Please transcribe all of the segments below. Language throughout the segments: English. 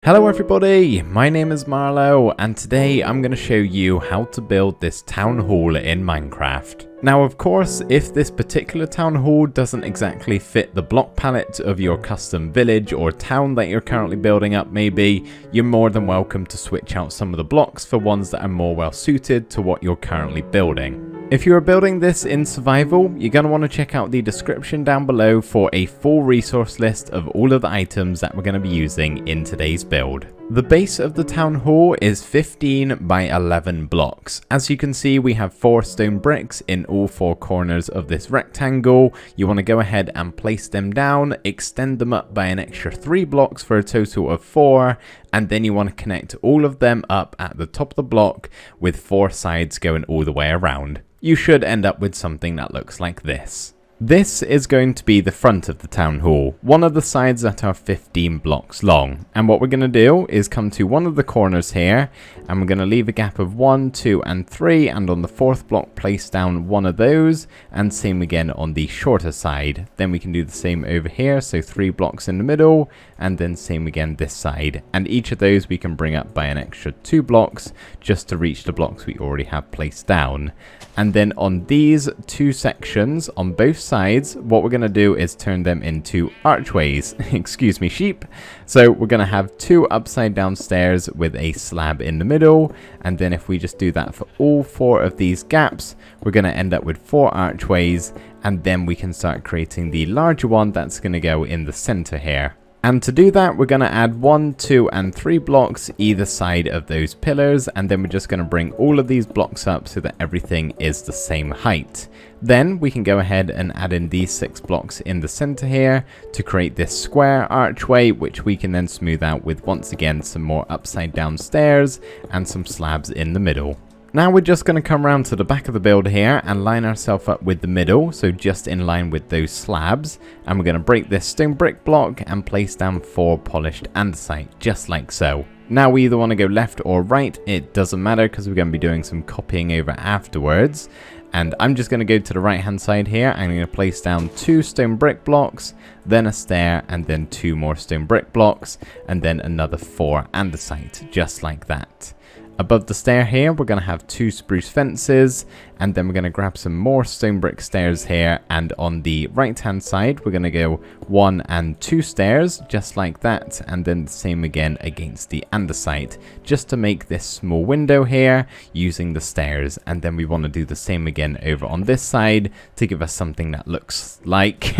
Hello everybody, my name is Marlo and today I'm going to show you how to build this town hall in Minecraft. Now of course, if this particular town hall doesn't exactly fit the block palette of your custom village or town that you're currently building up maybe, you're more than welcome to switch out some of the blocks for ones that are more well suited to what you're currently building. If you are building this in survival, you're going to want to check out the description down below for a full resource list of all of the items that we're going to be using in today's build. The base of the town hall is 15 by 11 blocks. As you can see, we have 4 stone bricks in all 4 corners of this rectangle. You want to go ahead and place them down, extend them up by an extra 3 blocks for a total of 4, and then you want to connect all of them up at the top of the block with 4 sides going all the way around. You should end up with something that looks like this. This is going to be the front of the town hall, one of the sides that are 15 blocks long. And what we're going to do is come to one of the corners here, and we're going to leave a gap of 1, 2, and 3, and on the 4th block place down one of those, and same again on the shorter side. Then we can do the same over here, so 3 blocks in the middle, and then same again this side. And each of those we can bring up by an extra 2 blocks, just to reach the blocks we already have placed down. And then on these 2 sections on both sides, what we're going to do is turn them into archways. Excuse me, sheep. So we're going to have 2 upside down stairs with a slab in the middle. And then if we just do that for all 4 of these gaps, we're going to end up with 4 archways. And then we can start creating the larger one that's going to go in the center here. And to do that, we're going to add 1, 2, and 3 blocks either side of those pillars, and then we're just going to bring all of these blocks up so that everything is the same height. Then we can go ahead and add in these 6 blocks in the center here to create this square archway, which we can then smooth out with once again some more upside down stairs and some slabs in the middle. Now we're just going to come around to the back of the build here and line ourselves up with the middle, so just in line with those slabs, and we're going to break this stone brick block and place down 4 polished andesite, just like so. Now we either want to go left or right, it doesn't matter because we're going to be doing some copying over afterwards. And I'm just going to go to the right hand side here. I'm going to place down 2 stone brick blocks, then a stair, and then 2 more stone brick blocks, and then another 4 andesite, just like that. Above the stair here, we're going to have 2 spruce fences, and then we're going to grab some more stone brick stairs here, and on the right hand side, we're going to go 1 and 2 stairs, just like that, and then the same again against the andesite, just to make this small window here using the stairs. And then we want to do the same again over on this side to give us something that looks like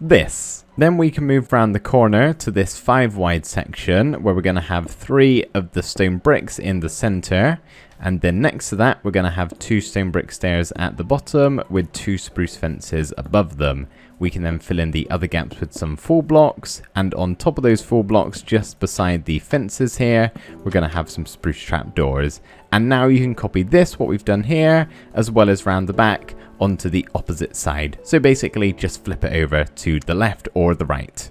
this. Then we can move around the corner to this 5 wide section where we're going to have 3 of the stone bricks in the center. And then next to that, we're going to have 2 stone brick stairs at the bottom with 2 spruce fences above them. We can then fill in the other gaps with some full blocks, and on top of those full blocks, just beside the fences here, we're going to have some spruce trapdoors. And now you can copy this, what we've done here, as well as round the back, onto the opposite side. So basically just flip it over to the left or the right.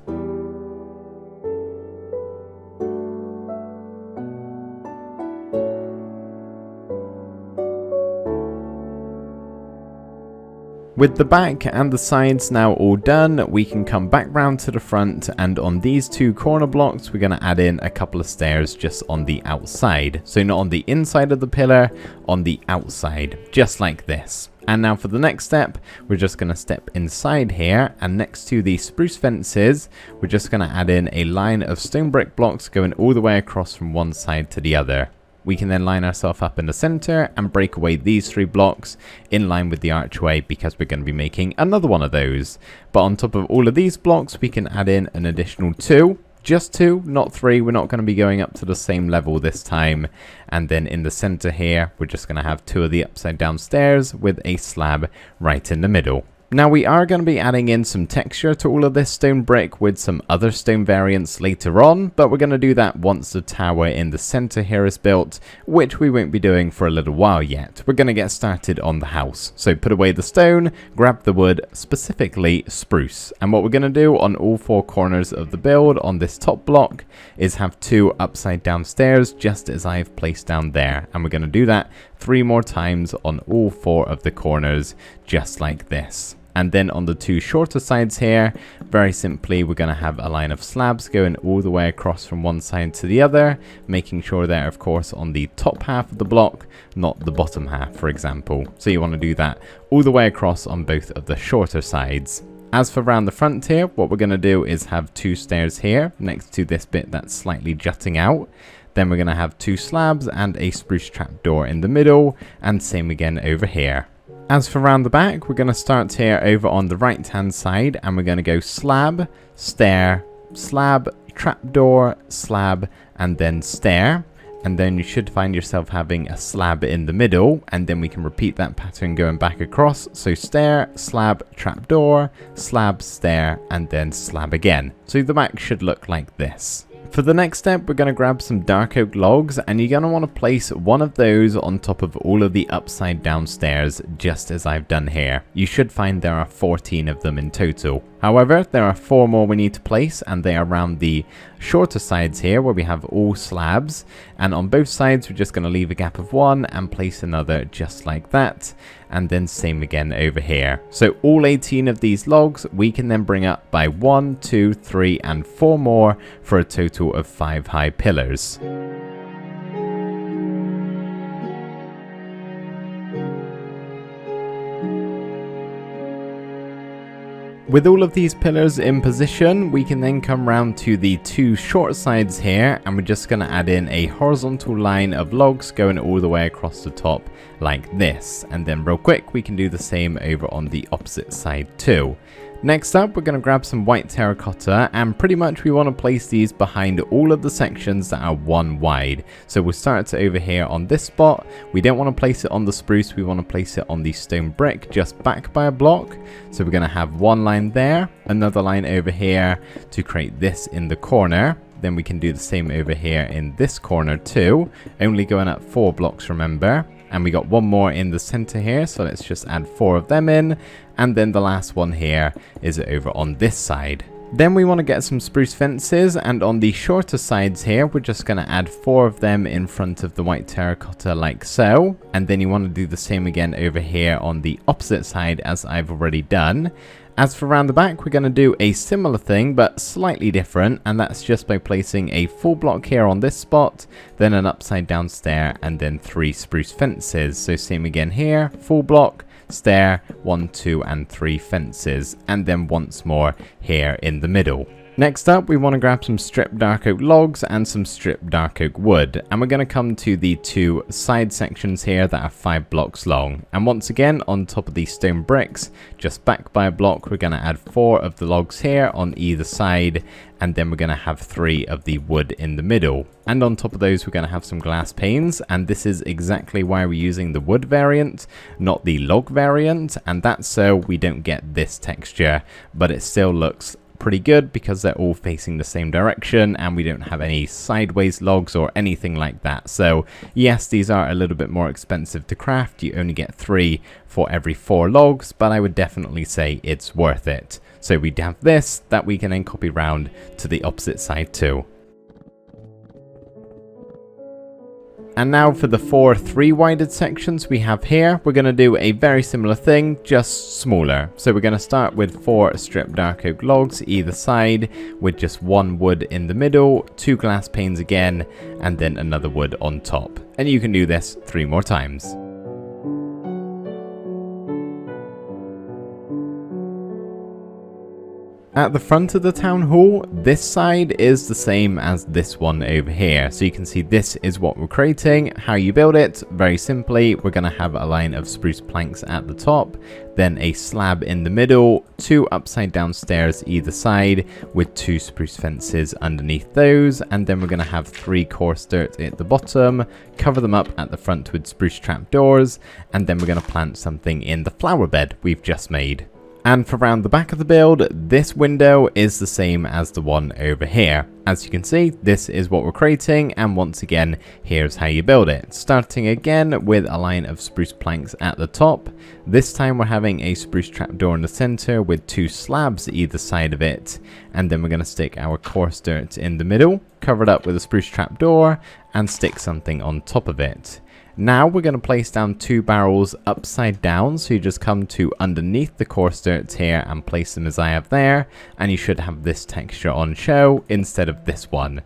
With the back and the sides now all done, we can come back round to the front, and on these 2 corner blocks we're going to add in a couple of stairs just on the outside. So not on the inside of the pillar, on the outside, just like this. And now for the next step, we're just going to step inside here, and next to the spruce fences, we're just going to add in a line of stone brick blocks going all the way across from one side to the other. We can then line ourselves up in the center and break away these 3 blocks in line with the archway because we're going to be making another one of those. But on top of all of these blocks, we can add in an additional 2. Just 2, not 3. We're not going to be going up to the same level this time. And then in the center here, we're just going to have 2 of the upside down stairs with a slab right in the middle. Now we are going to be adding in some texture to all of this stone brick with some other stone variants later on, but we're going to do that once the tower in the center here is built, which we won't be doing for a little while yet. We're going to get started on the house. So put away the stone, grab the wood, specifically spruce. And what we're going to do on all 4 corners of the build on this top block is have 2 upside down stairs just as I've placed down there. And we're going to do that 3 more times on all 4 of the corners just like this. And then on the two shorter sides here, very simply, we're going to have a line of slabs going all the way across from one side to the other, making sure they're, of course, on the top half of the block, not the bottom half, for example. So you want to do that all the way across on both of the shorter sides. As for around the front here, what we're going to do is have two stairs here next to this bit that's slightly jutting out. Then we're going to have two slabs and a spruce trapdoor in the middle, and same again over here. As for round the back, we're going to start here over on the right hand side, and we're going to go slab, stair, slab, trapdoor, slab, and then stair. And then you should find yourself having a slab in the middle, and then we can repeat that pattern going back across. So stair, slab, trapdoor, slab, stair, and then slab again. So the back should look like this. For the next step, we're going to grab some dark oak logs, and you're going to want to place one of those on top of all of the upside down stairs, just as I've done here. You should find there are 14 of them in total. However, there are 4 more we need to place, and they are around the shorter sides here where we have all slabs, and on both sides we're just going to leave a gap of 1 and place another just like that, and then same again over here. So all 18 of these logs we can then bring up by 1, 2, 3 and 4 more for a total of 5 high pillars. With all of these pillars in position, we can then come round to the 2 short sides here, and we're just going to add in a horizontal line of logs going all the way across the top like this. And then real quick, we can do the same over on the opposite side too. Next up, we're going to grab some white terracotta, and pretty much we want to place these behind all of the sections that are 1 wide. So we'll start over here on this spot. We don't want to place it on the spruce, we want to place it on the stone brick just back by a block. So we're going to have 1 line there, another line over here to create this in the corner. Then we can do the same over here in this corner too, only going up 4 blocks, remember. And we got 1 more in the center here, so let's just add 4 of them in. And then the last one here is over on this side. Then we want to get some spruce fences, and on the shorter sides here, we're just going to add 4 of them in front of the white terracotta like so. And then you want to do the same again over here on the opposite side as I've already done. As for around the back, we're going to do a similar thing, but slightly different, and that's just by placing a full block here on this spot, then an upside down stair, and then 3 spruce fences. So same again here, full block, stair, 1, 2, and 3 fences, and then once more here in the middle. Next up, we want to grab some stripped dark oak logs and some stripped dark oak wood, and we're going to come to the 2 side sections here that are 5 blocks long. And once again, on top of these stone bricks, just back by a block, we're going to add 4 of the logs here on either side, and then we're going to have 3 of the wood in the middle. And on top of those, we're going to have some glass panes, and this is exactly why we're using the wood variant, not the log variant, and that's so we don't get this texture, but it still looks pretty good because they're all facing the same direction and we don't have any sideways logs or anything like that. So yes, these are a little bit more expensive to craft. You only get 3 for every 4 logs, but I would definitely say it's worth it. So we have this that we can then copy round to the opposite side too. And now for the 4 3-wided sections we have here, we're going to do a very similar thing, just smaller. So we're going to start with 4 stripped dark oak logs either side, with just 1 wood in the middle, 2 glass panes again, and then another wood on top. And you can do this 3 more times. At the front of the town hall, this side is the same as this one over here. So you can see this is what we're creating. How you build it, very simply, we're going to have a line of spruce planks at the top, then a slab in the middle, 2 upside down stairs either side with 2 spruce fences underneath those, and then we're going to have 3 coarse dirt at the bottom, cover them up at the front with spruce trapdoors, and then we're going to plant something in the flower bed we've just made. And for around the back of the build, this window is the same as the one over here. as you can see, this is what we're creating, and once again, here's how you build it. Starting again with a line of spruce planks at the top. This time we're having a spruce trapdoor in the center with 2 slabs either side of it, and then we're going to stick our coarse dirt in the middle, cover it up with a spruce trapdoor, and stick something on top of it. Now we're going to place down 2 barrels upside down, so you just come to underneath the coarse dirt here and place them as I have there, and you should have this texture on show instead of this one.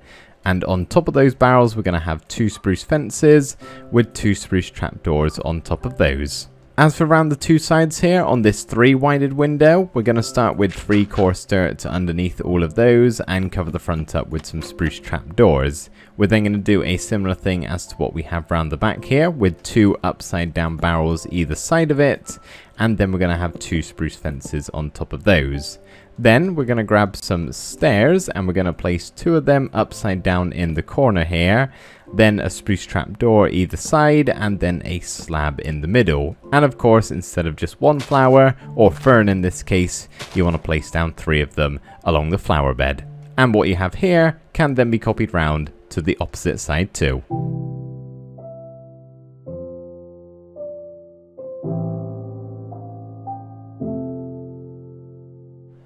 And on top of those barrels we're going to have 2 spruce fences with 2 spruce trapdoors on top of those. As for around the 2 sides here on this 3-wided window, we're going to start with 3 coarse dirt underneath all of those and cover the front up with some spruce trapdoors. We're then going to do a similar thing as to what we have around the back here with 2 upside down barrels either side of it, and then we're going to have 2 spruce fences on top of those. Then we're going to grab some stairs and we're going to place 2 of them upside down in the corner here, then a spruce trapdoor either side, and then a slab in the middle. And of course, instead of just 1 flower, or fern in this case, you want to place down 3 of them along the flower bed. And what you have here can then be copied round to the opposite side too.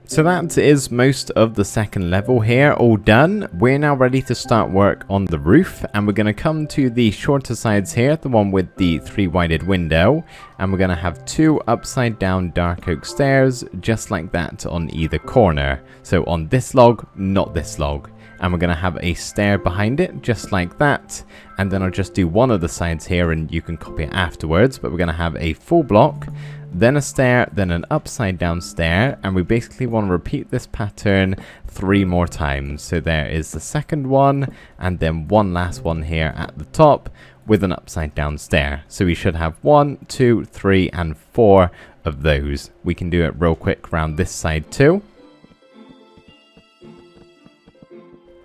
So that is most of the second level here all done. We're now ready to start work on the roof, and we're going to come to the shorter sides here, the one with the 3-wided window, and we're going to have 2 upside down dark oak stairs just like that on either corner. So on this log, not this log. And we're going to have a stair behind it just like that, and then I'll just do one of the sides here and you can copy it afterwards, but we're going to have a full block, then a stair, then an upside down stair, and we basically want to repeat this pattern 3 more times. So there is the second one, and then one last one here at the top with an upside down stair. So we should have 1, 2, 3, and 4 of those. We can do it real quick around this side too.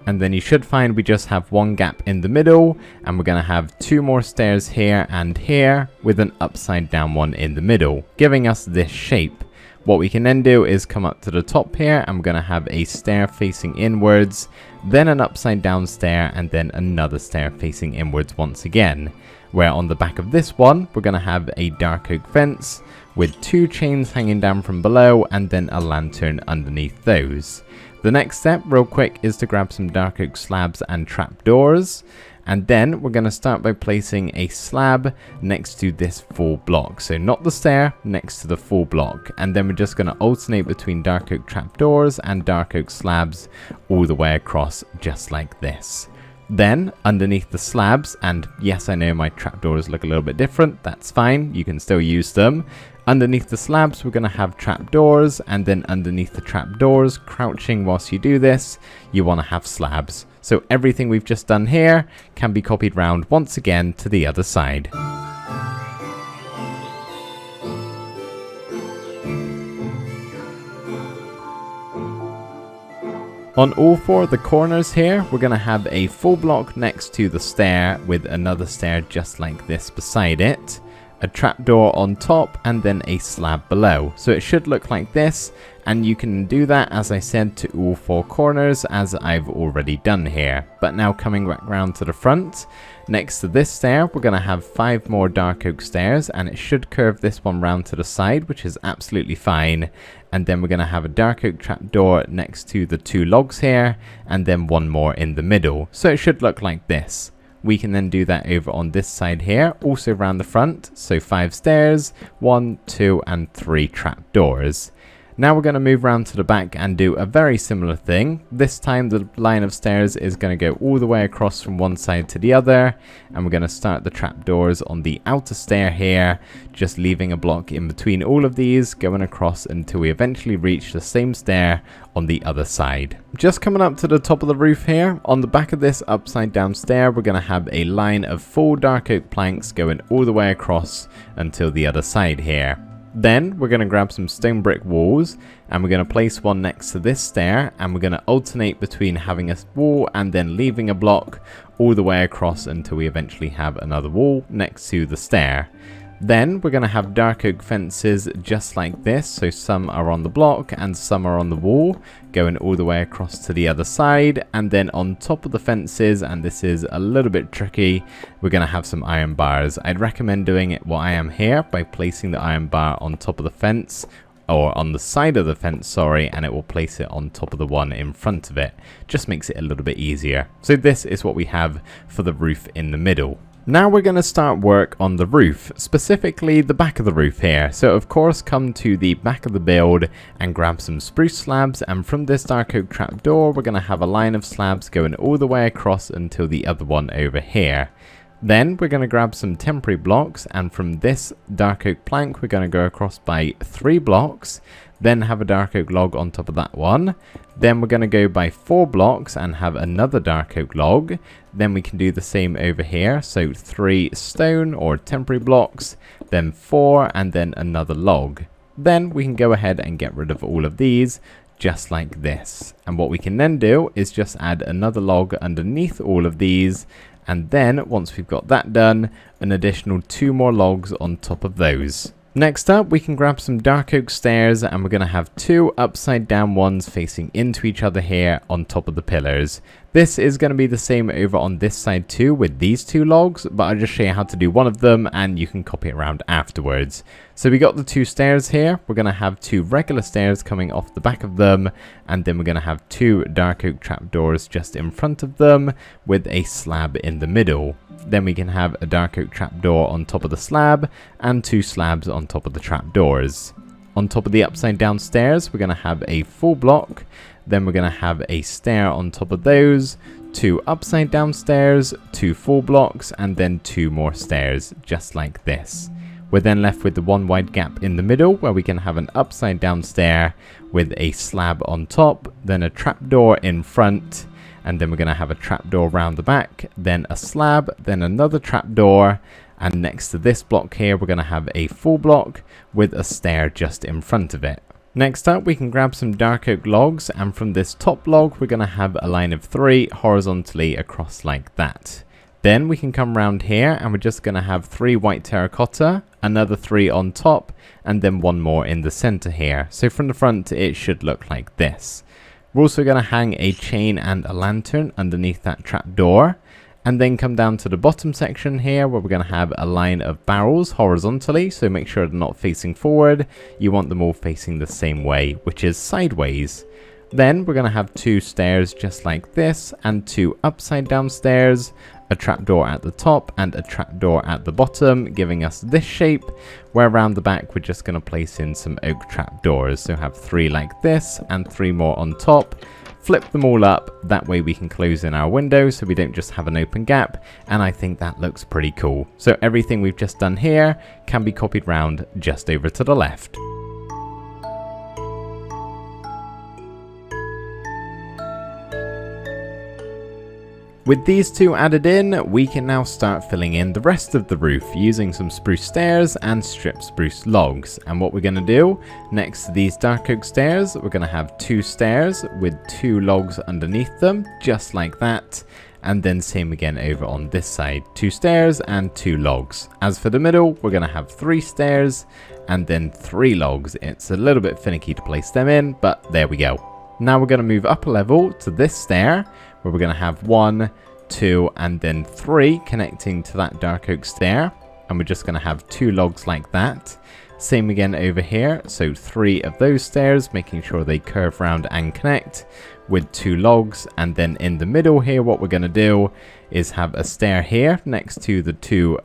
And then you should find we just have 1 gap in the middle, and we're going to have 2 more stairs here and here with an upside down one in the middle, giving us this shape. What we can then do is come up to the top here, and we're going to have a stair facing inwards, then an upside down stair, and then another stair facing inwards once again. Where on the back of this one, we're going to have a dark oak fence with 2 chains hanging down from below, and then a lantern underneath those. The next step, real quick, is to grab some dark oak slabs and trapdoors, and then we're going to start by placing a slab next to this full block. So not the stair, next to the full block, and then we're just going to alternate between dark oak trapdoors and dark oak slabs all the way across just like this. Then underneath the slabs, and yes, I know my trapdoors look a little bit different, that's fine, you can still use them. Underneath the slabs we're going to have trapdoors, and then underneath the trapdoors, crouching whilst you do this, you want to have slabs. So everything we've just done here can be copied round once again to the other side. On all 4 of the corners here, we're going to have a full block next to the stair with another stair just like this beside it, a trapdoor on top, and then a slab below. So it should look like this, and you can do that, as I said, to all 4 corners as I've already done here. But now coming back round to the front, next to this stair we're going to have 5 more dark oak stairs, and it should curve this one round to the side, which is absolutely fine. And then we're going to have a dark oak trapdoor next to the 2 logs here, and then 1 more in the middle. So it should look like this. We can then do that over on this side here, also around the front. So 5 stairs, 1, 2, and 3 trapdoors. Now we're going to move around to the back and do a very similar thing. This time the line of stairs is going to go all the way across from one side to the other, and we're going to start the trapdoors on the outer stair here, just leaving a block in between all of these, going across until we eventually reach the same stair on the other side. Just coming up to the top of the roof here, on the back of this upside down stair, we're going to have a line of 4 dark oak planks going all the way across until the other side here. Then we're going to grab some stone brick walls, and we're going to place one next to this stair, and we're going to alternate between having a wall and then leaving a block all the way across until we eventually have another wall next to the stair. Then we're going to have dark oak fences just like this, so some are on the block and some are on the wall, going all the way across to the other side. And then on top of the fences, and this is a little bit tricky, we're going to have some iron bars. I'd recommend doing it what I am here by placing the iron bar on top of the fence, or on the side of the fence, sorry, and it will place it on top of the one in front of it. Just makes it a little bit easier. So this is what we have for the roof in the middle. Now we're going to start work on the roof, specifically the back of the roof here. So of course come to the back of the build and grab some spruce slabs, and from this dark oak trapdoor we're going to have a line of slabs going all the way across until the other one over here. Then we're going to grab some temporary blocks, and from this dark oak plank we're going to go across by 3 blocks, then have a dark oak log on top of that one. Then we're going to go by 4 blocks and have another dark oak log. Then we can do the same over here, so 3 stone or temporary blocks, then 4, and then another log. Then we can go ahead and get rid of all of these just like this. And what we can then do is just add another log underneath all of these, and then once we've got that done, an additional 2 more logs on top of those. Next up, we can grab some dark oak stairs, and we're going to have 2 upside down ones facing into each other here on top of the pillars. This is going to be the same over on this side too with these 2 logs, but I'll just show you how to do one of them and you can copy it around afterwards. So we got the 2 stairs here. We're going to have 2 regular stairs coming off the back of them, and then we're going to have 2 dark oak trapdoors just in front of them with a slab in the middle. Then we can have a dark oak trapdoor on top of the slab and 2 slabs on top of the trapdoors. On top of the upside down stairs, we're going to have a full block. Then we're going to have a stair on top of those, 2 upside down stairs, 2 full blocks, and then 2 more stairs, just like this. We're then left with the 1 wide gap in the middle where we can have an upside down stair with a slab on top, then a trapdoor in front, and then we're going to have a trapdoor round the back, then a slab, then another trapdoor, and next to this block here we're going to have a full block with a stair just in front of it. Next up, we can grab some dark oak logs, and from this top log we're going to have a line of 3 horizontally across like that. Then we can come around here and we're just going to have 3 white terracotta, another 3 on top, and then 1 more in the center here. So from the front it should look like this. We're also going to hang a chain and a lantern underneath that trapdoor, and then come down to the bottom section here where we're going to have a line of barrels horizontally, so make sure they're not facing forward. You want them all facing the same way, which is sideways. Then we're going to have 2 stairs just like this, and 2 upside down stairs, a trapdoor at the top and a trapdoor at the bottom, giving us this shape, where around the back we're just going to place in some oak trapdoors. So have 3 like this and 3 more on top. Flip them all up, that way we can close in our window so we don't just have an open gap, and I think that looks pretty cool. So everything we've just done here can be copied round just over to the left. With these 2 added in, we can now start filling in the rest of the roof using some spruce stairs and stripped spruce logs. And what we're going to do, next to these dark oak stairs, we're going to have 2 stairs with 2 logs underneath them, just like that. And then same again over on this side, 2 stairs and 2 logs. As for the middle, we're going to have 3 stairs and then 3 logs. It's a little bit finicky to place them in, but there we go. Now we're going to move up a level to this stair, where we're going to have 1, 2, and then 3 connecting to that dark oak stair, and we're just going to have 2 logs like that. Same again over here, so 3 of those stairs, making sure they curve round and connect with 2 logs. And then in the middle here, what we're going to do is have a stair here next to the 2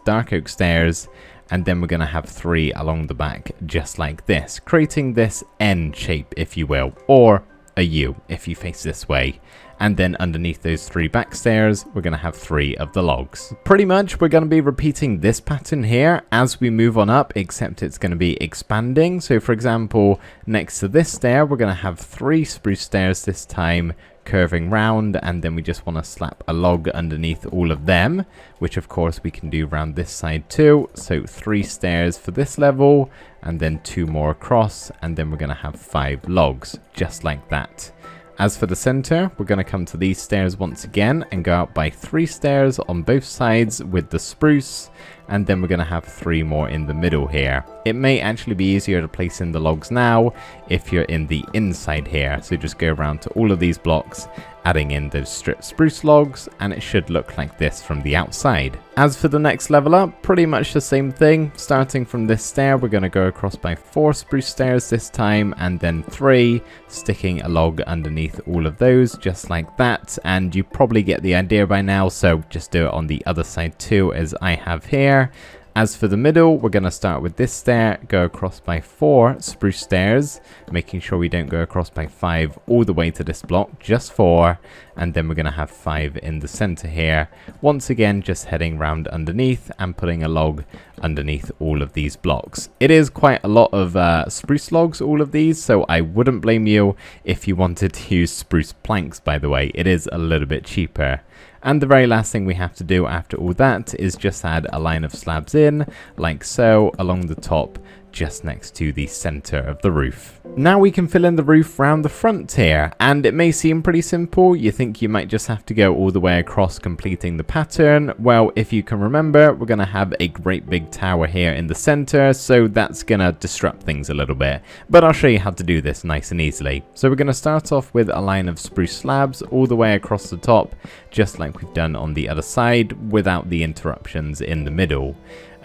dark oak stairs, and then we're going to have 3 along the back just like this, creating this N shape, if you will, or a U if you face this way. And then underneath those 3 back stairs, we're going to have 3 of the logs. Pretty much we're going to be repeating this pattern here as we move on up, except it's going to be expanding. So for example, next to this stair, we're going to have 3 spruce stairs this time, curving round, and then we just want to slap a log underneath all of them, which of course we can do around this side too. So 3 stairs for this level, and then 2 more across, and then we're going to have 5 logs, just like that. As for the center, we're going to come to these stairs once again and go out by 3 stairs on both sides with the spruce, and then we're going to have 3 more in the middle here. It may actually be easier to place in the logs now if you're in the inside here, so just go around to all of these blocks, adding in those stripped spruce logs, and it should look like this from the outside. As for the next level up, pretty much the same thing. Starting from this stair, we're going to go across by 4 spruce stairs this time, and then 3, sticking a log underneath all of those, just like that. And you probably get the idea by now, so just do it on the other side too, as I have here. As for the middle, we're going to start with this stair, go across by 4 spruce stairs, making sure we don't go across by 5 all the way to this block, just 4, and then we're going to have 5 in the center here. Once again, just heading round underneath and putting a log underneath all of these blocks. It is quite a lot of spruce logs, all of these, so I wouldn't blame you if you wanted to use spruce planks, by the way. It is a little bit cheaper. And the very last thing we have to do after all that is just add a line of slabs in, like so, along the top, just next to the center of the roof. Now we can fill in the roof round the front here, and it may seem pretty simple. You think you might just have to go all the way across completing the pattern. Well, if you can remember, we're going to have a great big tower here in the center, so that's going to disrupt things a little bit. But I'll show you how to do this nice and easily. So we're going to start off with a line of spruce slabs all the way across the top, just like we've done on the other side, without the interruptions in the middle.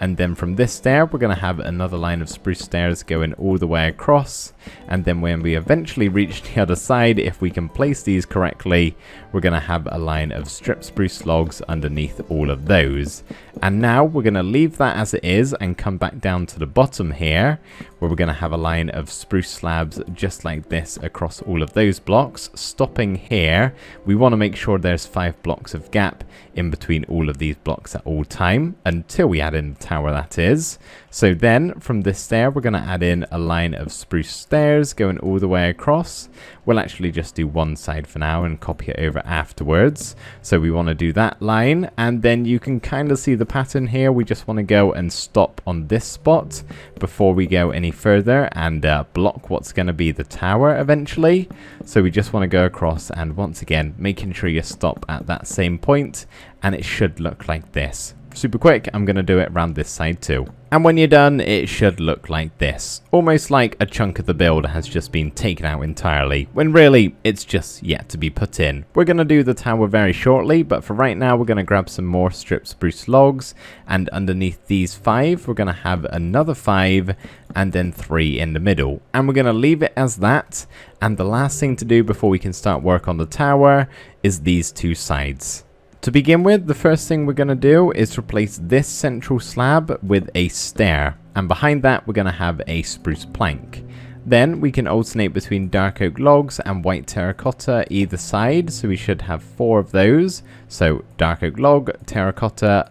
And then from this stair, we're going to have another line of spruce stairs going all the way across. And then when we eventually reach the other side, if we can place these correctly, we're going to have a line of stripped spruce logs underneath all of those. And now we're going to leave that as it is and come back down to the bottom here, where we're going to have a line of spruce slabs just like this across all of those blocks. Stopping here, we want to make sure there's 5 blocks of gap in between all of these blocks at all time, until we add in the tower, that is. So then from this stair, we're going to add in a line of spruce stairs going all the way across. We'll actually just do one side for now and copy it over afterwards. So we want to do that line, and then you can kind of see the pattern here. We just want to go and stop on this spot before we go any further and block what's going to be the tower eventually. So we just want to go across, and once again, making sure you stop at that same point, and it should look like this. Super quick, I'm going to do it around this side too. And when you're done, it should look like this. Almost like a chunk of the build has just been taken out entirely, when really it's just yet to be put in. We're going to do the tower very shortly, but for right now we're going to grab some more stripped spruce logs, and underneath these 5 we're going to have another 5 and then 3 in the middle. And we're going to leave it as that, and the last thing to do before we can start work on the tower is these 2 sides. To begin with, the first thing we're going to do is replace this central slab with a stair, and behind that we're going to have a spruce plank. Then we can alternate between dark oak logs and white terracotta either side, so we should have 4 of those. So dark oak log, terracotta,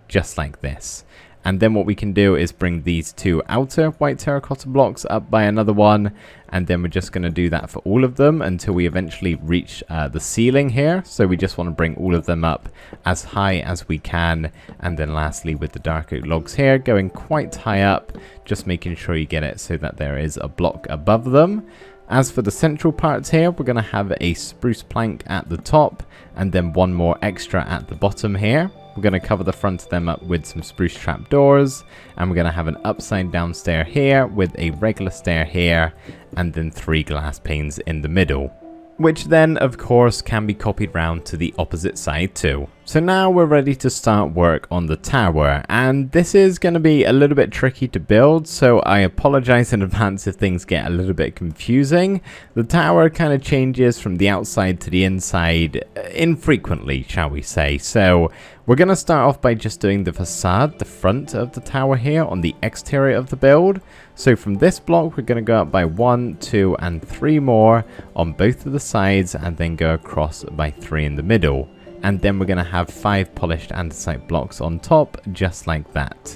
just like this. And then what we can do is bring these 2 outer white terracotta blocks up by another one, and then we're just going to do that for all of them until we eventually reach the ceiling here. So we just want to bring all of them up as high as we can, and then lastly with the dark oak logs here going quite high up, just making sure you get it so that there is a block above them. As for the central parts here, we're going to have a spruce plank at the top and then 1 more extra at the bottom here. We're going to cover the front of them up with some spruce trapdoors, and we're going to have an upside down stair here with a regular stair here, and then 3 glass panes in the middle, which then of course can be copied round to the opposite side too. So now we're ready to start work on the tower, and this is going to be a little bit tricky to build, so I apologize in advance if things get a little bit confusing. The tower kind of changes from the outside to the inside infrequently, shall we say. So we're going to start off by just doing the facade, the front of the tower here on the exterior of the build. So from this block we're going to go up by 1, 2 and 3 more on both of the sides, and then go across by 3 in the middle. And then we're going to have 5 polished andesite blocks on top, just like that.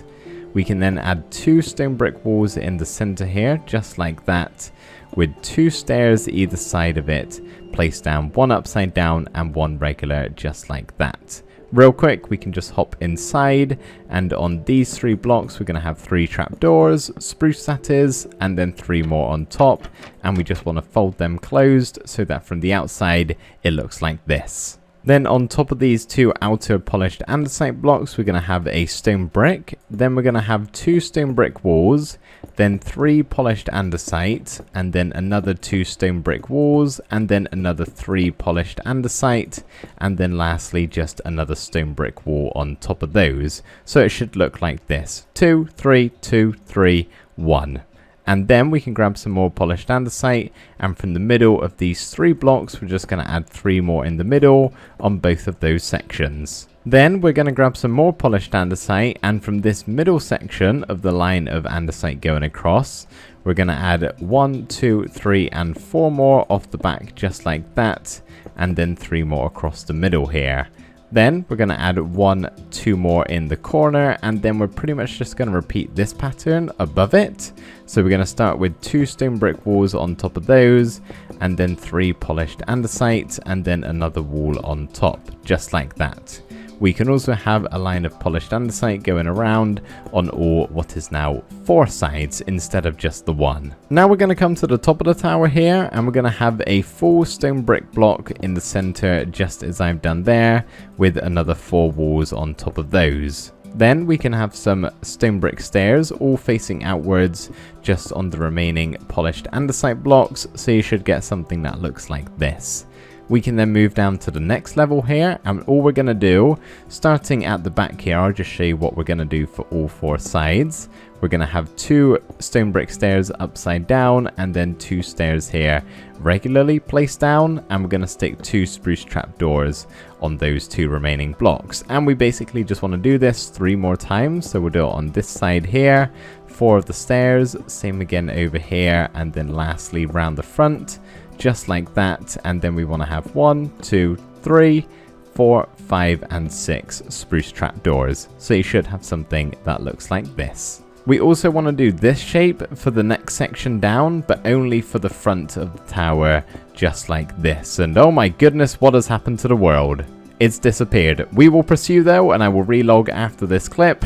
We can then add 2 stone brick walls in the center here, just like that, with 2 stairs either side of it, placed down 1 upside down and 1 regular, just like that. Real quick, we can just hop inside, and on these 3 blocks we're going to have 3 trapdoors, spruce that is, and then 3 more on top, and we just want to fold them closed so that from the outside it looks like this. Then on top of these two outer polished andesite blocks, we're going to have a stone brick. Then we're going to have 2 stone brick walls, then 3 polished andesite, and then another 2 stone brick walls, and then another 3 polished andesite, and then lastly just another stone brick wall on top of those. So it should look like this: 2, 3, 2, 3, 1. And then we can grab some more polished andesite, and from the middle of these 3 blocks we're just going to add 3 more in the middle on both of those sections. Then we're going to grab some more polished andesite, and from this middle section of the line of andesite going across, we're going to add 1, 2, 3 and 4 more off the back just like that, and then 3 more across the middle here. Then we're going to add 1, 2 more in the corner, and then we're pretty much just going to repeat this pattern above it. So we're going to start with 2 stone brick walls on top of those, and then 3 polished andesite, and then another wall on top, just like that. We can also have a line of polished andesite going around on all what is now 4 sides instead of just the 1. Now we're going to come to the top of the tower here, and we're going to have a full stone brick block in the center just as I've done there, with another 4 walls on top of those. Then we can have some stone brick stairs all facing outwards just on the remaining polished andesite blocks, so you should get something that looks like this. We can then move down to the next level here, and all we're going to do, starting at the back here, I'll just show you what we're going to do for all 4 sides. We're going to have 2 stone brick stairs upside down, and then 2 stairs here regularly placed down, and we're going to stick 2 spruce trapdoors on those 2 remaining blocks. And we basically just want to do this 3 more times, so we'll do it on this side here, 4 of the stairs, same again over here, and then lastly round the front, just like that. And then we want to have 1, 2, 3, 4, 5 and 6 spruce trapdoors, so you should have something that looks like this. We also want to do this shape for the next section down, but only for the front of the tower, just like this. And oh my goodness, what has happened to the world? It's disappeared. We will pursue though, and I will relog after this clip.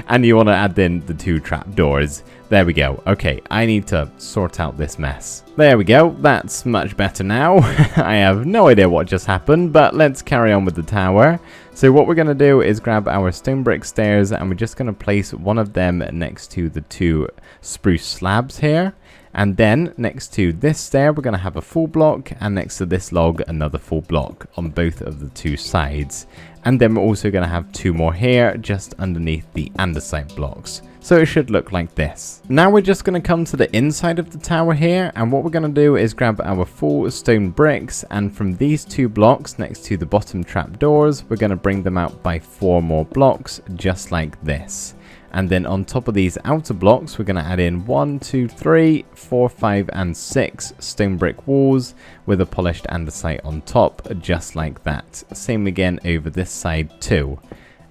And you want to add in the 2 trapdoors. There we go. Okay, I need to sort out this mess. There we go. That's much better now. I have no idea what just happened, but let's carry on with the tower. So what we're going to do is grab our stone brick stairs, and we're just going to place one of them next to the 2 spruce slabs here. And then next to this stair, we're going to have a full block, and next to this log, another full block on both of the 2 sides. And then we're also going to have 2 more here just underneath the andesite blocks. So it should look like this. Now we're just going to come to the inside of the tower here, and what we're going to do is grab our full stone bricks, and from these 2 blocks next to the bottom trapdoors, we're going to bring them out by 4 more blocks just like this. And then on top of these outer blocks, we're going to add in 1, 2, 3, 4, 5 and 6 stone brick walls with a polished andesite on top, just like that. Same again over this side too.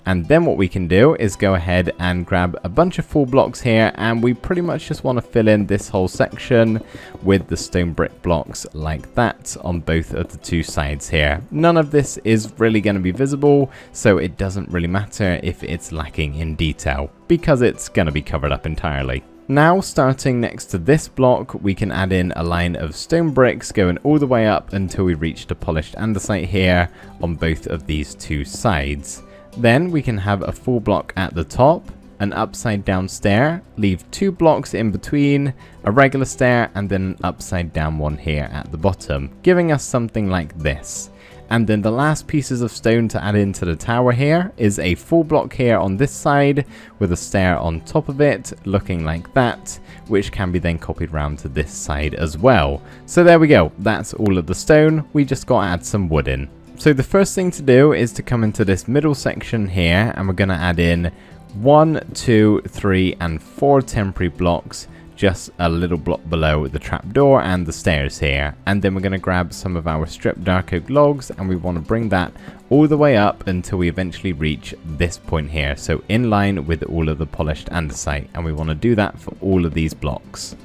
And then what we can do is go ahead and grab a bunch of full blocks here, and we pretty much just want to fill in this whole section with the stone brick blocks like that on both of the 2 sides here. None of this is really going to be visible, so it doesn't really matter if it's lacking in detail, because it's going to be covered up entirely. Now, starting next to this block, we can add in a line of stone bricks going all the way up until we reach the polished andesite here on both of these 2 sides. Then we can have a full block at the top, an upside down stair, leave 2 blocks in between, a regular stair, and then an upside down one here at the bottom, giving us something like this. And then the last pieces of stone to add into the tower here is a full block here on this side with a stair on top of it, looking like that, which can be then copied round to this side as well. So there we go, that's all of the stone, we just got to add some wood in. So the first thing to do is to come into this middle section here, and we're going to add in 1, 2, 3 and 4 temporary blocks just a little block below the trapdoor and the stairs here. And then we're going to grab some of our stripped dark oak logs, and we want to bring that all the way up until we eventually reach this point here, so in line with all of the polished andesite, and we want to do that for all of these blocks.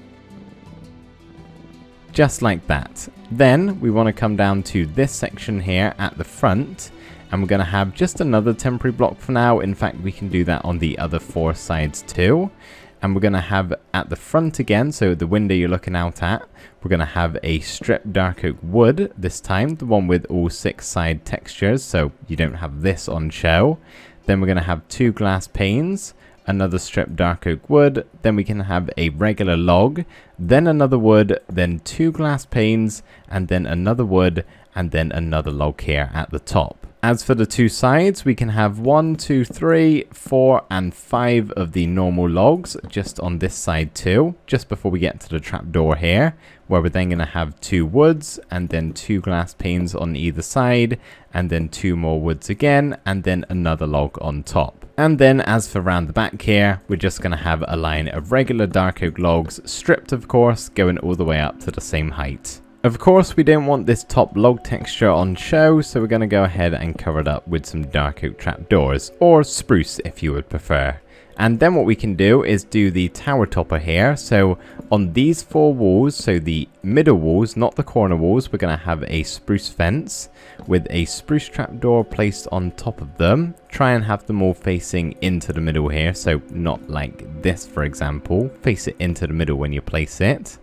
Just like that. Then we want to come down to this section here at the front, and we're going to have just another temporary block for now. In fact, we can do that on the other 4 sides too. And we're going to have at the front again, so the window you're looking out at, we're going to have a stripped dark oak wood this time, the one with all 6 side textures, so you don't have this on show. Then we're going to have 2 glass panes, another stripped dark oak wood, then we can have a regular log, then another wood, then 2 glass panes, and then another wood, and then another log here at the top. As for the 2 sides, we can have 1, 2, 3, 4, and 5 of the normal logs just on this side too, just before we get to the trapdoor here, where we're then going to have 2 woods, and then 2 glass panes on either side, and then 2 more woods again, and then another log on top. And then as for round the back here, we're just going to have a line of regular dark oak logs, stripped of course, going all the way up to the same height. Of course, we don't want this top log texture on show, so we're going to go ahead and cover it up with some dark oak trapdoors, or spruce if you would prefer. And then what we can do is do the tower topper here. So on these 4 walls, so the middle walls, not the corner walls, we're going to have a spruce fence with a spruce trapdoor placed on top of them. Try and have them all facing into the middle here, so not like this for example. Face it into the middle when you place it.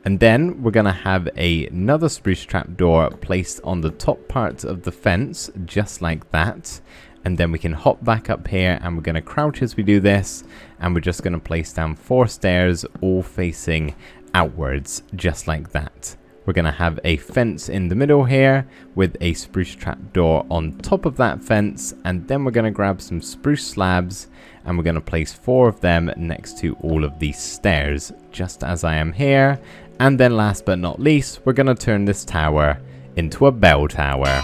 And then we're going to have another spruce trapdoor placed on the top part of the fence, just like that. And then we can hop back up here and we're going to crouch as we do this. And we're just going to place down 4 stairs all facing outwards, just like that. We're going to have a fence in the middle here with a spruce trapdoor on top of that fence. And then we're going to grab some spruce slabs and we're going to place 4 of them next to all of these stairs, just as I am here. And then last but not least, we're going to turn this tower into a bell tower.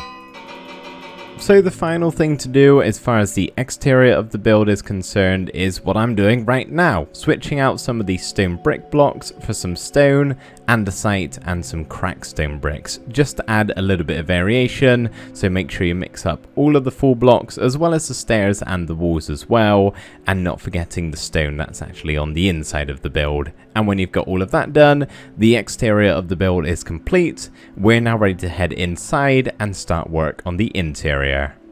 So the final thing to do as far as the exterior of the build is concerned is what I'm doing right now. Switching out some of these stone brick blocks for some stone, andesite and some cracked stone bricks, just to add a little bit of variation. So make sure you mix up all of the full blocks as well as the stairs and the walls as well, and not forgetting the stone that's actually on the inside of the build. And when you've got all of that done, the exterior of the build is complete. We're now ready to head inside and start work on the interior.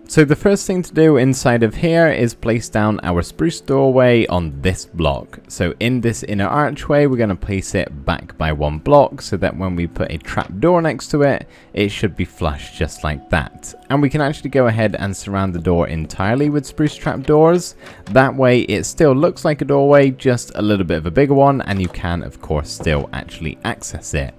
So the first thing to do inside of here is place down our spruce doorway on this block. So in this inner archway, we're going to place it back by 1 block so that when we put a trapdoor next to it, it should be flush just like that. And we can actually go ahead and surround the door entirely with spruce trapdoors. That way it still looks like a doorway, just a little bit of a bigger one, and you can of course still actually access it.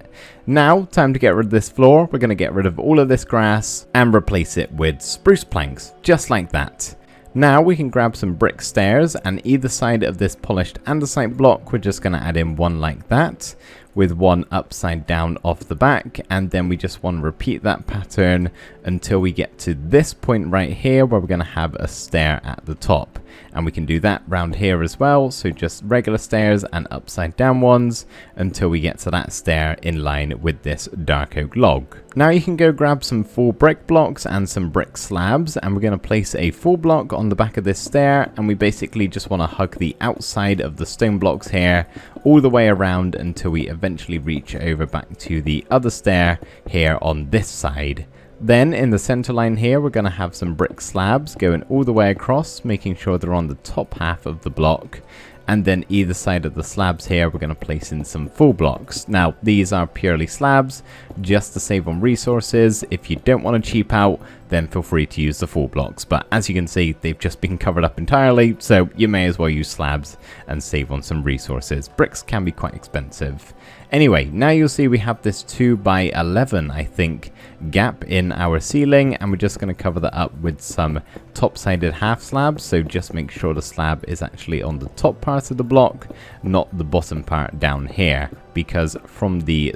Now, time to get rid of this floor. We're going to get rid of all of this grass and replace it with spruce planks, just like that. Now we can grab some brick stairs, and either side of this polished andesite block, we're just going to add in 1 like that, with 1 upside down off the back, and then we just want to repeat that pattern until we get to this point right here where we're going to have a stair at the top. And we can do that round here as well, so just regular stairs and upside down ones until we get to that stair in line with this dark oak log. Now you can go grab some full brick blocks and some brick slabs, and we're going to place a full block on the back of this stair, and we basically just want to hug the outside of the stone blocks here all the way around until we eventually reach over back to the other stair here on this side. Then in the center line here, we're going to have some brick slabs going all the way across, making sure they're on the top half of the block. And then either side of the slabs here, we're going to place in some full blocks. Now, these are purely slabs, just to save on resources. If you don't want to cheap out, then feel free to use the full blocks. But as you can see, they've just been covered up entirely, so you may as well use slabs and save on some resources. Bricks can be quite expensive. Anyway, now you'll see we have this 2x11, I think, gap in our ceiling, and we're just going to cover that up with some top-sided half slabs. So just make sure the slab is actually on the top part of the block, not the bottom part down here, because from the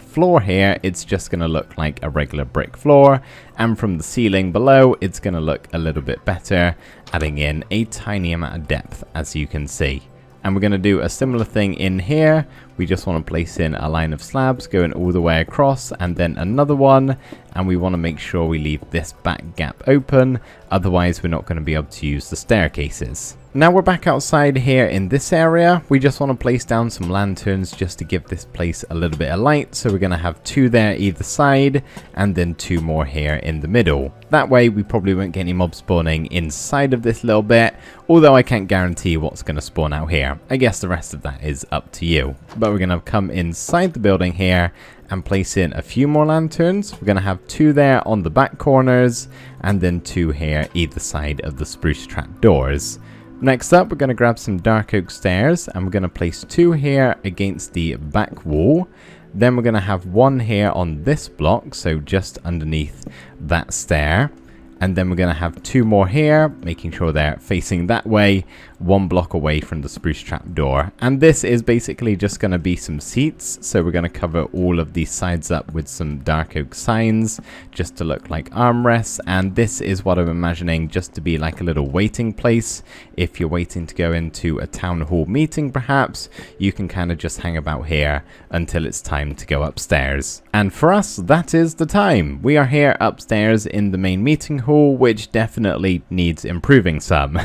floor here, it's just going to look like a regular brick floor, and from the ceiling below, it's going to look a little bit better, adding in a tiny amount of depth, as you can see. And we're going to do a similar thing in here, we just want to place in a line of slabs going all the way across, and then another one, and we want to make sure we leave this back gap open, otherwise we're not going to be able to use the staircases. Now we're back outside here in this area. We just want to place down some lanterns just to give this place a little bit of light. So we're going to have 2 there either side, and then 2 more here in the middle. That way we probably won't get any mob spawning inside of this little bit, although I can't guarantee what's going to spawn out here. I guess the rest of that is up to you. But we're going to come inside the building here and place in a few more lanterns. We're going to have 2 there on the back corners, and then 2 here either side of the spruce trapdoors. Next up, we're going to grab some dark oak stairs, and we're going to place 2 here against the back wall. Then we're going to have 1 here on this block, so just underneath that stair. And then we're going to have 2 more here, making sure they're facing that way, 1 block away from the spruce trapdoor. And this is basically just going to be some seats. So we're going to cover all of these sides up with some dark oak signs, just to look like armrests. And this is what I'm imagining just to be like a little waiting place. If you're waiting to go into a town hall meeting, perhaps, you can kind of just hang about here until it's time to go upstairs. And for us, that is the time. We are here upstairs in the main meeting hall, which definitely needs improving some.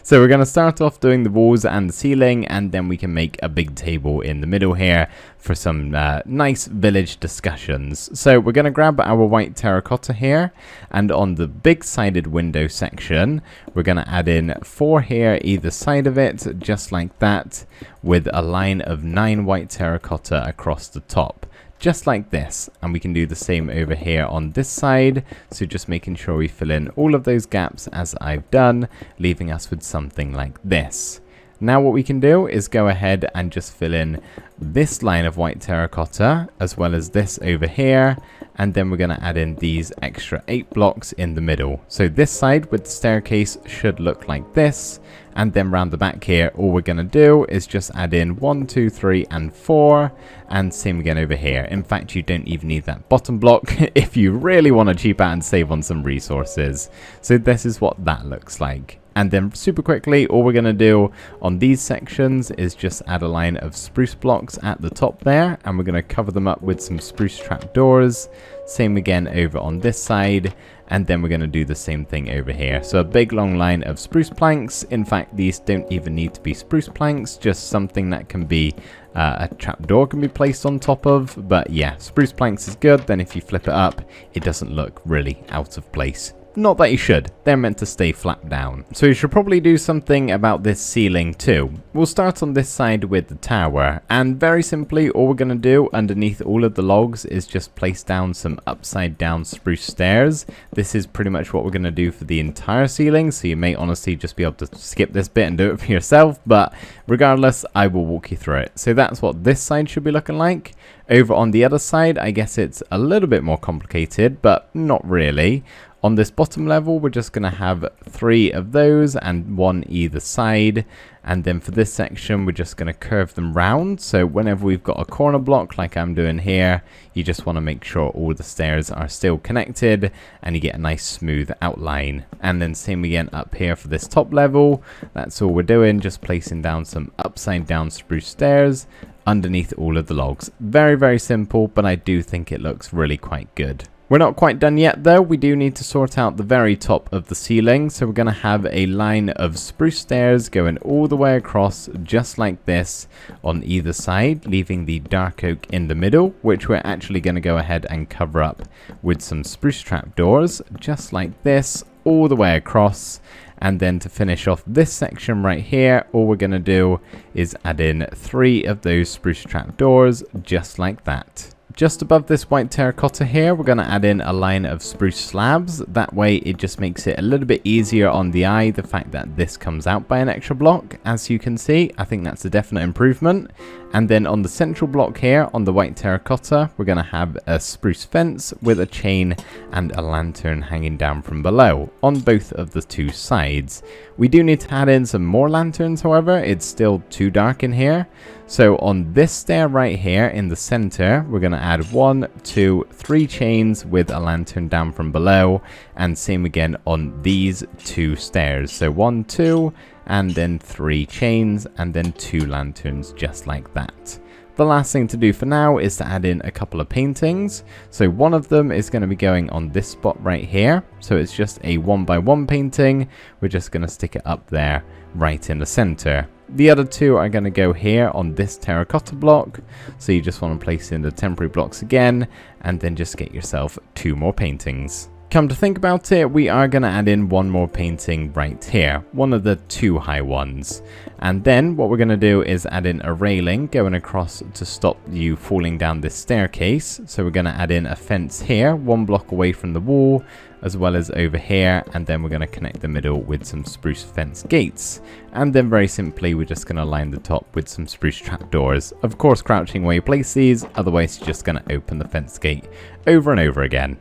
So we're going to start off doing the walls and the ceiling, and then we can make a big table in the middle here for some nice village discussions. So we're going to grab our white terracotta here, and on the big sided window section, we're going to add in 4 here either side of it, just like that, with a line of 9 white terracotta across the top. Just like this, and we can do the same over here on this side, so just making sure we fill in all of those gaps as I've done, leaving us with something like this. Now what we can do is go ahead and just fill in this line of white terracotta, as well as this over here, and then we're going to add in these extra 8 blocks in the middle. So this side with the staircase should look like this, and then round the back here, all we're going to do is just add in 1, 2, 3, and 4, and same again over here. In fact, you don't even need that bottom block if you really want to cheap out and save on some resources. So this is what that looks like. And then super quickly, all we're going to do on these sections is just add a line of spruce blocks at the top there, and we're going to cover them up with some spruce trapdoors. Same again over on this side, and then we're going to do the same thing over here. So a big long line of spruce planks. In fact, these don't even need to be spruce planks, just something that can be a trapdoor can be placed on top of. But yeah, spruce planks is good. Then if you flip it up, it doesn't look really out of place. Not that you should, they're meant to stay flat down. So you should probably do something about this ceiling too. We'll start on this side with the tower, and very simply all we're going to do underneath all of the logs is just place down some upside down spruce stairs. This is pretty much what we're going to do for the entire ceiling, so you may honestly just be able to skip this bit and do it for yourself, but regardless, I will walk you through it. So that's what this side should be looking like. Over on the other side, I guess it's a little bit more complicated, but not really. On this bottom level, we're just going to have 3 of those and 1 either side. And then for this section, we're just going to curve them round. So whenever we've got a corner block like I'm doing here, you just want to make sure all the stairs are still connected and you get a nice smooth outline. And then same again up here for this top level. That's all we're doing, just placing down some upside down spruce stairs underneath all of the logs. Very, very simple, but I do think it looks really quite good. We're not quite done yet though. We do need to sort out the very top of the ceiling. So we're going to have a line of spruce stairs going all the way across just like this on either side, leaving the dark oak in the middle, which we're actually going to go ahead and cover up with some spruce trapdoors just like this all the way across. And then to finish off this section right here, all we're going to do is add in 3 of those spruce trapdoors just like that. Just above this white terracotta here, we're going to add in a line of spruce slabs. That way it just makes it a little bit easier on the eye, the fact that this comes out by an extra block. As you can see, I think that's a definite improvement. And then on the central block here, on the white terracotta, we're going to have a spruce fence with a chain and a lantern hanging down from below on both of the 2 sides. We do need to add in some more lanterns, however, it's still too dark in here. So on this stair right here in the center, we're going to add 1, 2, 3 chains with a lantern down from below, and same again on these 2 stairs. So 1, 2, and then 3 chains, and then 2 lanterns just like that. The last thing to do for now is to add in a couple of paintings. So one of them is going to be going on this spot right here. So it's just a 1x1 painting. We're just going to stick it up there right in the center. The other two are going to go here on this terracotta block. So you just want to place in the temporary blocks again and then just get yourself 2 more paintings. Come to think about it, we are going to add in one more painting right here, one of the 2 high ones. And then what we're going to do is add in a railing going across to stop you falling down this staircase. So we're going to add in a fence here, 1 block away from the wall, as well as over here, and then we're going to connect the middle with some spruce fence gates. And then very simply, we're just going to line the top with some spruce trapdoors. Of course, crouching while you place these, otherwise you're just going to open the fence gate over and over again.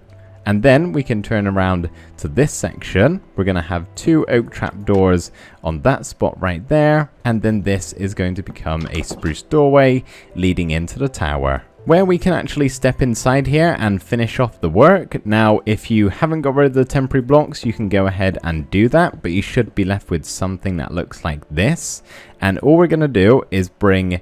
And then we can turn around to this section. We're going to have 2 oak trapdoors on that spot right there. And then this is going to become a spruce doorway leading into the tower, where we can actually step inside here and finish off the work. Now, if you haven't got rid of the temporary blocks, you can go ahead and do that, but you should be left with something that looks like this. And all we're going to do is bring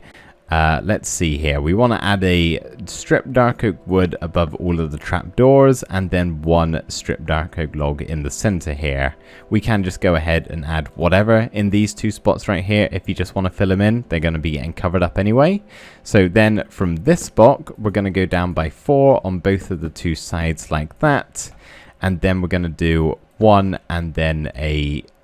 let's see here. We want to add a strip dark oak wood above all of the trapdoors and then 1 strip dark oak log in the center here. We can just go ahead and add whatever in these 2 spots right here. If you just want to fill them in, they're going to be getting covered up anyway. So then from this spot, we're going to go down by 4 on both of the 2 sides like that. And then we're going to do 1 and then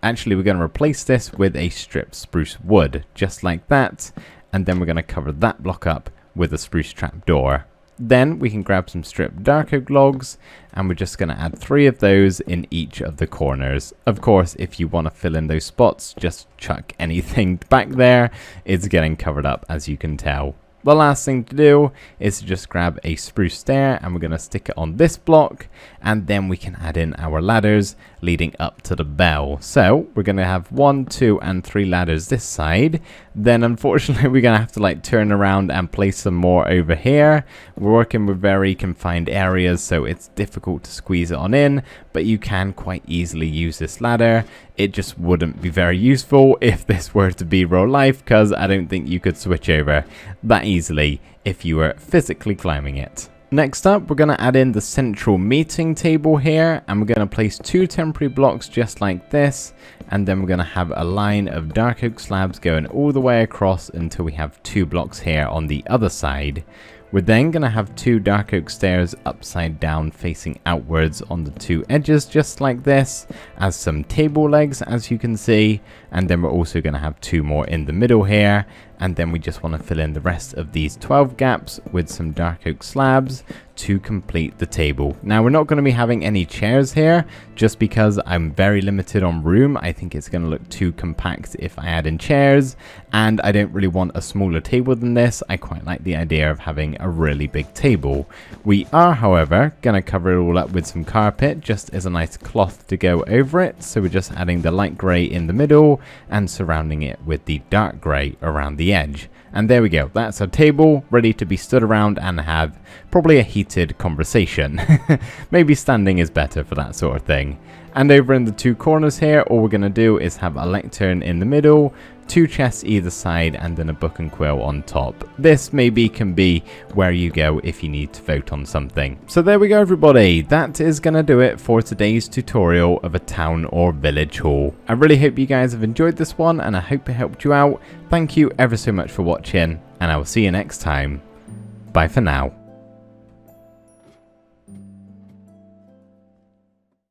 actually we're going to replace this with a strip spruce wood, just like that. And then we're going to cover that block up with a spruce trapdoor. Then we can grab some strip dark oak logs and we're just going to add 3 of those in each of the corners. Of course, if you want to fill in those spots, just chuck anything back there. It's getting covered up, as you can tell. The last thing to do is to just grab a spruce stair and we're going to stick it on this block, and then we can add in our ladders leading up to the bell. So we're going to have 1, 2 and 3 ladders this side. Then unfortunately we're going to have to like turn around and place some more over here. We're working with very confined areas, so it's difficult to squeeze it on in, but you can quite easily use this ladder. It just wouldn't be very useful if this were to be real life, because I don't think you could switch over that easily if you were physically climbing it. Next up, we're going to add in the central meeting table here, and we're going to place 2 temporary blocks just like this, and then we're going to have a line of dark oak slabs going all the way across until we have 2 blocks here on the other side. We're then going to have 2 dark oak stairs upside down facing outwards on the 2 edges just like this, as some table legs as you can see, and then we're also going to have 2 more in the middle here, and then we just want to fill in the rest of these 12 gaps with some dark oak slabs to complete the table. Now we're not going to be having any chairs here just because I'm very limited on room. I think it's going to look too compact if I add in chairs, and I don't really want a smaller table than this. I quite like the idea of having a really big table. We are, however, going to cover it all up with some carpet just as a nice cloth to go over it. So we're just adding the light grey in the middle and surrounding it with the dark grey around the edge. And there we go, that's our table ready to be stood around and have probably a heated conversation. Maybe standing is better for that sort of thing. And over in the 2 corners here, all we're going to do is have a lectern in the middle, 2 chests either side, and then a book and quill on top. This maybe can be where you go if you need to vote on something. So there we go everybody, that is going to do it for today's tutorial of a town or village hall. I really hope you guys have enjoyed this one, and I hope it helped you out. Thank you ever so much for watching, and I will see you next time. Bye for now.